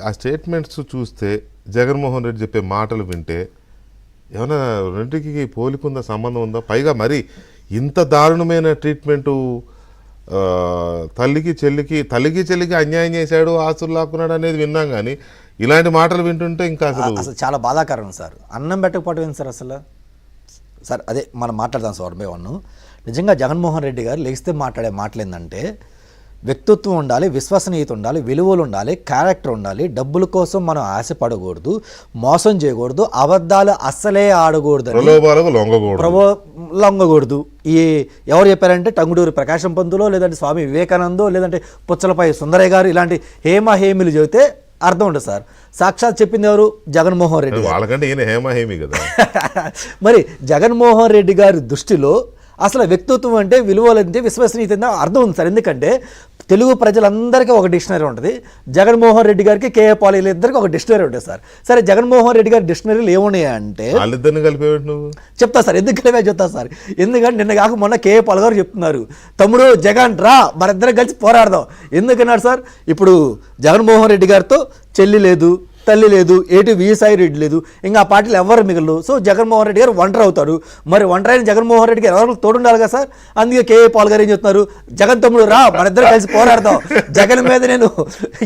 ఆ స్టేట్మెంట్స్ చూస్తే జగన్మోహన్ రెడ్డి చెప్పే మాటలు వింటే ఏమైనా రెండింటికి పోలికుందా, సంబంధం ఉందా? పైగా మరి ఇంత దారుణమైన ట్రీట్మెంటు తల్లికి చెల్లికి అన్యాయం చేశాడు, ఆస్తులు లాక్కున్నాడు అనేది విన్నాం. కానీ ఇలాంటి మాటలు వింటుంటే ఇంకా అసలు చాలా బాధాకరం సార్. అన్నం పెట్టకపోవడం ఏంటి సార్ అసలు? సార్ అదే మనం మాట్లాడదాం సార్ మే వన్. నిజంగా జగన్మోహన్ రెడ్డి గారు లేస్తే మాట్లాడే మాటలు ఏంటంటే వ్యక్తిత్వం ఉండాలి, విశ్వసనీయత ఉండాలి, విలువలు ఉండాలి, క్యారెక్టర్ ఉండాలి, డబ్బుల కోసం మనం ఆశపడకూడదు, మోసం చేయకూడదు, అబద్ధాలు అస్సలే ఆడకూడదు, లొంగకూడదు. ఈ ఎవరు చెప్పారంటే టంగుడూరి ప్రకాశం పంతులో, లేదంటే స్వామి వివేకానందో, లేదంటే పుచ్చలపై సుందరయ్య గారు ఇలాంటి హేమీలు చెబితే అర్థం ఉంటుంది సార్. సాక్షాత్ చెప్పింది ఎవరు? జగన్మోహన్ రెడ్డి. వాళ్ళకంటే ఈయన హేమీ కదా. మరి జగన్మోహన్ రెడ్డి గారి దృష్టిలో అసలు వ్యక్తిత్వం అంటే, విలువలు అంటే, విశ్వసనీయత అర్థం ఉంది సార్. ఎందుకంటే తెలుగు ప్రజలందరికీ ఒక డిక్షనరీ ఉంటుంది, జగన్మోహన్ రెడ్డి గారికి కేఏ పాల్ ఇద్దరికి ఒక డిక్షనరీ ఉంటుంది సార్. సరే, జగన్మోహన్ రెడ్డి గారి డిక్షనరీలు ఏమున్నాయి అంటే చెప్తా సార్. ఎందుకు కలిపే చెప్తా సార్. ఎందుకంటే నిన్న కాక మొన్న కేఏ పాల్ గారు చెప్తున్నారు, తమ్ముడు జగన్ రా మరిద్దరం కలిసి పోరాడదాం. ఎందుకన్నారు సార్? ఇప్పుడు జగన్మోహన్ రెడ్డి గారితో చెల్లి లేదు, తల్లి లేదు, ఏటి విజయసాయి రెడ్డి లేదు, ఇంకా ఆ పార్టీలు ఎవరు మిగలరు. సో జగన్మోహన్ రెడ్డి గారు ఒంటరి అవుతారు. మరి ఒంటరి అయిన జగన్మోహన్ రెడ్డి గారు ఎవరు తోడుండాలి కదా సార్. అందుకే కేఏ పాల్ గారు ఏం చెప్తున్నారు, జగన్ తమ్ముడు రా మనిద్దరం కలిసి పోరాడదాం, జగన్ మీద నేను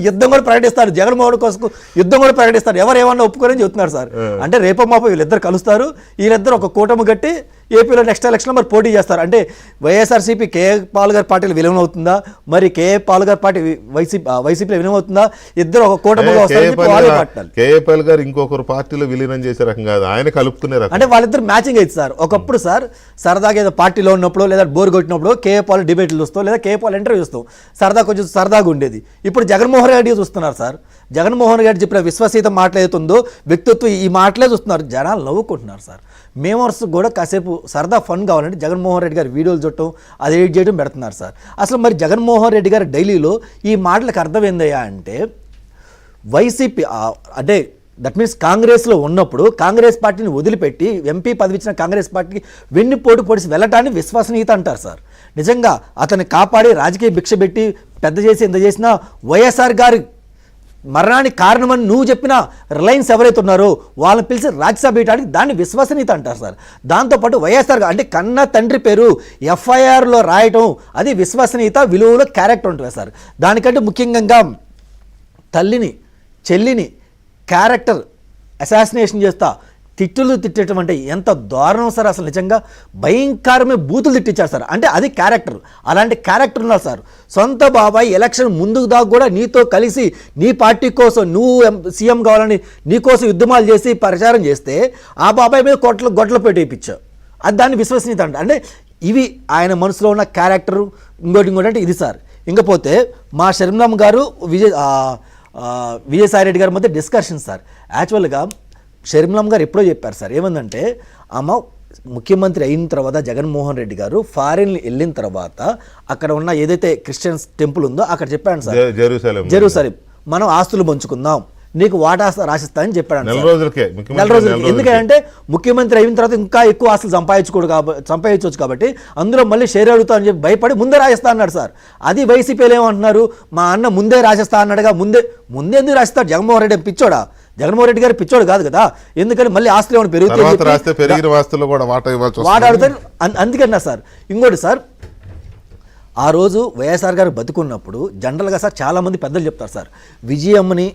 యుద్ధం కూడా ప్రకటిస్తాను, జగన్మోహన్ కోసం యుద్ధం కూడా ప్రకటిస్తాను, ఎవరు ఏమన్నా ఒప్పుకోరని చెప్తున్నారు సార్. అంటే రేపో మాపో వీళ్ళిద్దరు కలుస్తారు, వీళ్ళిద్దరు ఒక కూటమి కట్టి ఏపీలో నెక్స్ట్ ఎలక్షన్లో మరి పోటీ చేస్తారు. అంటే వైఎస్ఆర్సీపీ కేఏ పాల్ గారి పార్టీలు విలీనమవుతుందా, మరి కేఏ పాల్ గారి పార్టీ వైసీపీలో విలీనమవుతుందా? ఇద్దరు ఒక కూటమిగా వస్తారు. కేఏ పాల్ గారు ఇంకొకరు పార్టీలో విలీనం చేసే రకం కాదు, ఆయన కలుపుకునే రకం. అంటే వాళ్ళిద్దరు మ్యాచింగ్ అయితే సార్. ఒకప్పుడు సార్ సరదాగా ఏదో పార్టీలో ఉన్నప్పుడు లేదా బోర్ కొట్టినప్పుడు కేఏ పాల్ డిబేట్లు చూస్తాం, లేదా కేఏ పాల్ ఇంటర్వ్యూ చూస్తాం, సరదా కొంచెం సరదాగా ఉండేది. ఇప్పుడు జగన్మోహన్ రెడ్డి చూస్తున్నారు సార్. జగన్మోహన్ రెడ్డి చెప్పిన విశ్వసనీయత మాట్లాడుతుందో, వ్యక్తిత్వం ఈ మాటలే చూస్తున్నారు, జనాలు నవ్వుకుంటున్నారు సార్. మేమర్స్ కూడా కాసేపు సరదా ఫన్ కావాలంటే జగన్మోహన్ రెడ్డి గారి వీడియోలు చూడటం, అది ఎడిట్ చేయడం పెడుతున్నారు సార్. అసలు మరి జగన్మోహన్ రెడ్డి గారి డైలీలో ఈ మాటలకు అర్థం ఏందయ్యా అంటే, వైసీపీ అంటే దట్ మీన్స్ కాంగ్రెస్లో ఉన్నప్పుడు కాంగ్రెస్ పార్టీని వదిలిపెట్టి ఎంపీ పదవి ఇచ్చిన కాంగ్రెస్ పార్టీకి వెన్నుపోటు పొడిచి వెళ్ళటాన్ని విశ్వసనీయత అంటారు సార్. నిజంగా అతన్ని కాపాడి రాజకీయ భిక్ష పెట్టి పెద్ద చేసి ఎంత చేసినా వైఎస్ఆర్ గారి మరణానికి కారణమని నువ్వు చెప్పిన రిలయన్స్ ఎవరైతే ఉన్నారో వాళ్ళని పిలిచి రాజ్యసభ వేయడానికి దాన్ని విశ్వసనీయత అంటారు సార్. దాంతోపాటు వైఎస్ఆర్ అంటే కన్న తండ్రి పేరు ఎఫ్ఐఆర్లో రాయటం, అది విశ్వసనీయత, విలువలో క్యారెక్టర్ ఉంటుంది సార్. దానికంటే ముఖ్యంగా తల్లిని చెల్లిని క్యారెక్టర్ అసాసినేషన్ చేస్తా తిట్టులు తిట్టడం అంటే ఎంత దారుణం సార్. అసలు నిజంగా భయంకరమే బూతులు తిట్టించారు సార్. అంటే అది క్యారెక్టర్, అలాంటి క్యారెక్టర్ ఉన్నారు సార్. సొంత బాబాయ్ ఎలక్షన్ ముందుకు దాకా కూడా నీతో కలిసి నీ పార్టీ కోసం నువ్వు సీఎం కావాలని నీకోసం యుద్ధమాలు చేసి ప్రచారం చేస్తే ఆ బాబాయ్ మీద గొడ్డలు పెట్టేయించావు. అది దాన్ని విశ్వసనీయత అంటే ఇవి ఆయన మనసులో ఉన్న క్యారెక్టరు. ఇంకోటి అంటే ఇది సార్. ఇంకపోతే మా శర్మిలమ్మ గారు విజయసాయి రెడ్డి గారి మధ్య డిస్కషన్ సార్. యాక్చువల్గా షర్మిలమ్మ గారు ఎప్పుడో చెప్పారు సార్, ఏమందంటే అమ్మ ముఖ్యమంత్రి అయిన తర్వాత జగన్మోహన్ రెడ్డి గారు ఫారిన్ వెళ్ళిన తర్వాత అక్కడ ఉన్న ఏదైతే క్రిస్టియన్స్ టెంపుల్ ఉందో అక్కడ చెప్పాను సార్, జెరూసలేం మనం ఆస్తులు పంచుకుందాం, నీకు వాటా రాసిస్తానని చెప్పాడు. నెల రోజులకి. ఎందుకంటే ముఖ్యమంత్రి అయిన తర్వాత ఇంకా ఎక్కువ ఆస్తులు సంపాదించవచ్చు కాబట్టి అందులో మళ్ళీ షేర్ అడుగుతా అని చెప్పి భయపడి ముందే రాసిస్తా అన్నాడు సార్. అది వైసీపీలో ఏమంటున్నారు, మా అన్న ముందే రాసిస్తా అన్నాడుగా, ముందే ఎందుకు రాసిస్తాడు? జగన్మోహన్ రెడ్డి పిచ్చోడా? జగన్మోహన్ రెడ్డి గారు పిచ్చోడు కాదు కదా. ఎందుకంటే మళ్ళీ ఆస్తులు ఏమైనా పెరుగుతాయి వాడాడుతారు అందుకన్నా సార్. ఇంకోటి సార్, ఆ రోజు వైఎస్ఆర్ గారు బతుకున్నప్పుడు జనరల్గా సార్ చాలామంది పెద్దలు చెప్తారు సార్, విజయమ్మని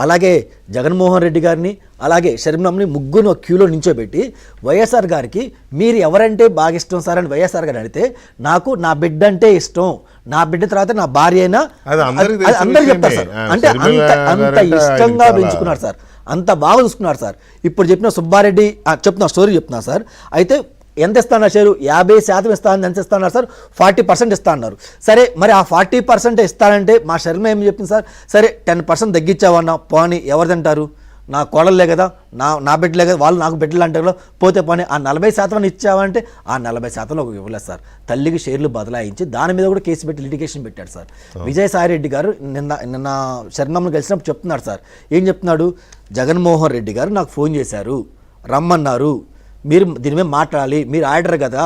అలాగే జగన్మోహన్ రెడ్డి గారిని అలాగే షర్మిలమ్మని ముగ్గురు ఒక క్యూలో నించోబెట్టి వైఎస్ఆర్ గారికి మీరు ఎవరంటే బాగా ఇష్టం సార్ అని వైఎస్ఆర్ గారు అడిగితే, నాకు నా బిడ్డ అంటే ఇష్టం, నా బిడ్డ తర్వాత నా భార్య అయినా అందరూ చెప్తారు సార్. అంటే అంత ఇష్టంగా పెంచుకున్నారు సార్, అంత బాగా చూసుకున్నారు సార్. ఇప్పుడు చెప్పిన సుబ్బారెడ్డి స్టోరీ చెప్తున్నా సార్. అయితే ఎంత ఇస్తాను షేరు? 50% ఇస్తాను. ఎంత ఇస్తాన్నారు సార్? 40% ఇస్తా అన్నారు. సరే, మరి ఆ 40% ఇస్తానంటే మా శర్మ ఏం చెప్పింది సార్, సరే 10% తగ్గించావన్నా పోనీ ఎవరు తింటారు, నా కోడలే కదా, నా బిడ్డలే కదా, వాళ్ళు నాకు బిడ్డలు అంటారు, పోతే పోనీ ఆ 40% ఇచ్చావంటే ఆ 40% ఇవ్వలేదు సార్. తల్లికి షేర్లు బదలాయించి దాని మీద కూడా కేసు పెట్టి లిటిగేషన్ పెట్టాడు సార్. విజయసాయి రెడ్డి గారు నిన్న శర్మను కలిసినప్పుడు చెప్తున్నాడు సార్. ఏం చెప్తున్నాడు, జగన్మోహన్ రెడ్డి గారు నాకు ఫోన్ చేశారు, రమ్మన్నారు, మీరు దీని మీద మాట్లాడాలి, మీరు ఆర్డర్ కదా,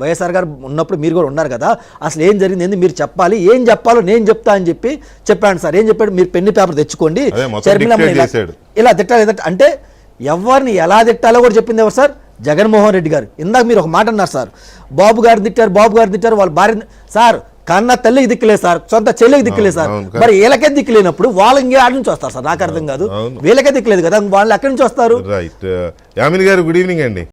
వైఎస్ఆర్ గారు ఉన్నప్పుడు మీరు కూడా ఉన్నారు కదా, అసలు ఏం జరిగింది ఏంది మీరు చెప్పాలి, ఏం చెప్పాలో నేను చెప్తా అని చెప్పి చెప్పాను సార్. ఏం చెప్పాడు, మీరు పెన్ను పేపర్ తెచ్చుకోండి, అదే మొత్తం షర్మిలమ్మ dictate చేశాడు. ఇలా తిట్టాలి అంటే ఎవరిని ఎలా తిట్టాలో కూడా చెప్పింది ఎవరు సార్? జగన్మోహన్ రెడ్డి గారు. ఇందాక మీరు ఒక మాట అన్నారు సార్, బాబు గారు తిట్టారు వాళ్ళ భార్య. సార్ కన్న తల్లికి దిక్కులేదు సార్, సొంత చెల్లికి దిక్కులేదు సార్, అవును, మరి వీళ్ళకే దిక్కులేనప్పుడు వాళ్ళు ఇంకే ఆడ నుంచి వస్తారు సార్? నాకు అర్థం కాదు, అవును. వీళ్ళకే దిక్కులేదు కదా, వాళ్ళు ఎక్కడి నుంచి వస్తారు? రైట్. యామిని గారు గుడ్ ఈవినింగ్ అండి.